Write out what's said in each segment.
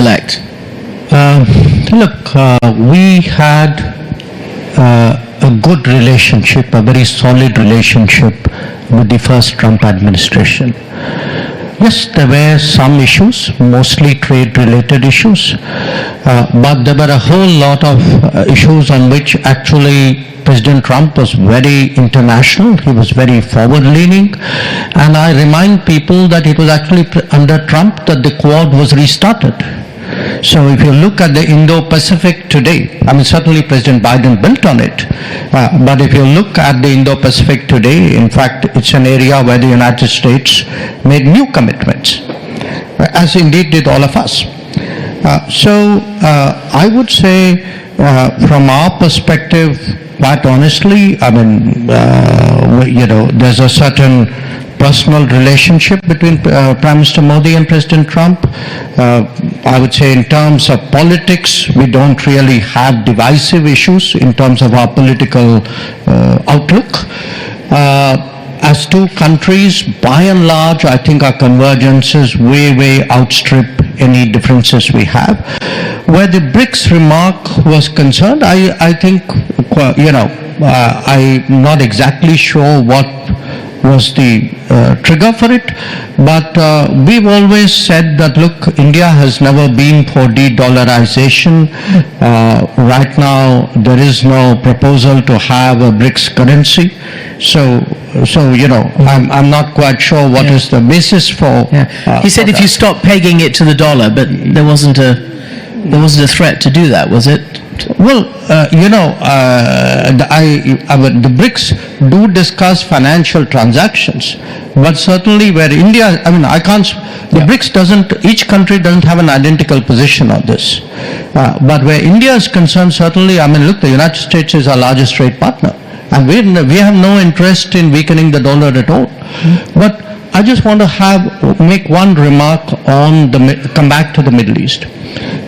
elect? Look, we had a good relationship, a very solid relationship with the first Trump administration. Yes, there were some issues, mostly trade-related issues, but there were a whole lot of issues on which actually President Trump was very international, he was very forward-leaning, and I remind people that it was actually under Trump that the Quad was restarted. So if you look at the Indo-Pacific today, I mean certainly President Biden built on it, but if you look at the Indo-Pacific today, in fact it's an area where the United States made new commitments, as indeed did all of us. So I would say from our perspective, quite honestly, I mean, there's a certain personal relationship between Prime Minister Modi and President Trump. I would say in terms of politics, we don't really have divisive issues in terms of our political outlook. As two countries, by and large, I think our convergences way outstrip any differences we have. Where the BRICS remark was concerned, I think, I'm not exactly sure what was the trigger for it, but we've always said that, look, India has never been for de-dollarization. Right now, there is no proposal to have a BRICS currency. So I'm not quite sure what is the basis for. He said if you stop pegging it to the dollar, but there wasn't a threat to do that, was it? Well, the BRICS do discuss financial transactions, but certainly where India, I mean, the BRICS doesn't, each country doesn't have an identical position on this. But where India is concerned, certainly, I mean, look, the United States is our largest trade partner, and we have no interest in weakening the dollar at all. But I just want to make one remark on come back to the Middle East.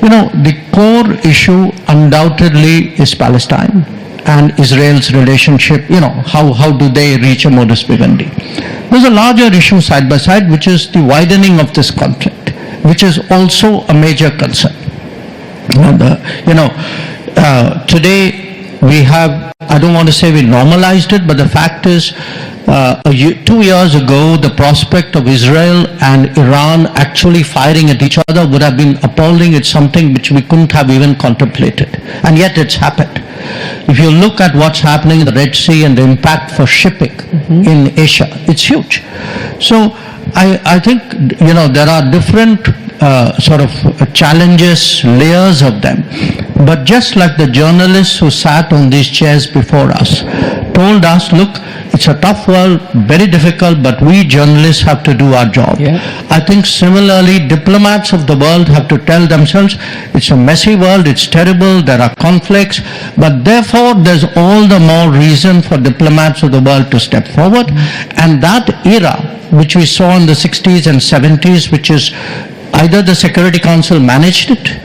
The core issue undoubtedly is Palestine and Israel's relationship. How do they reach a modus vivendi? There's a larger issue side by side, which is the widening of this conflict, which is also a major concern. And, today we have, I don't want to say we normalized it, but the fact is 2 years ago, the prospect of Israel and Iran actually firing at each other would have been appalling. It's something which we couldn't have even contemplated. And yet it's happened. If you look at what's happening in the Red Sea and the impact for shipping in Asia, it's huge. So I think, there are different sort of challenges, layers of them. But just like the journalists who sat on these chairs before us told us, look, it's a tough world, very difficult, but we journalists have to do our job. I think similarly, diplomats of the world have to tell themselves, it's a messy world, it's terrible, there are conflicts, but therefore there's all the more reason for diplomats of the world to step forward. And that era, which we saw in the 60s and 70s, which is either the Security Council managed it,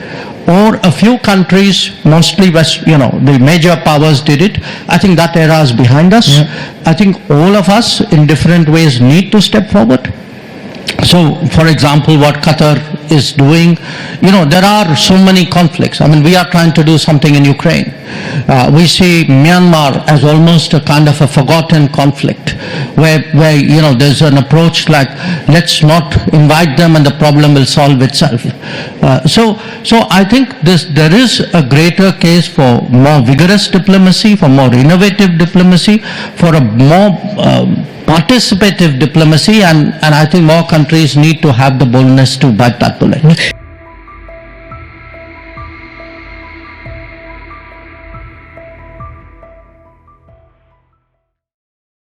or a few countries, mostly the major powers did it. I think that era is behind us. I think all of us in different ways need to step forward. So, for example, what Qatar is doing, there are so many conflicts. I mean, we are trying to do something in Ukraine. We see Myanmar as almost a kind of a forgotten conflict, where there's an approach like, let's not invite them and the problem will solve itself. So I think there is a greater case for more vigorous diplomacy, for more innovative diplomacy, for a more participative diplomacy, and I think more countries need to have the boldness to bite that bullet.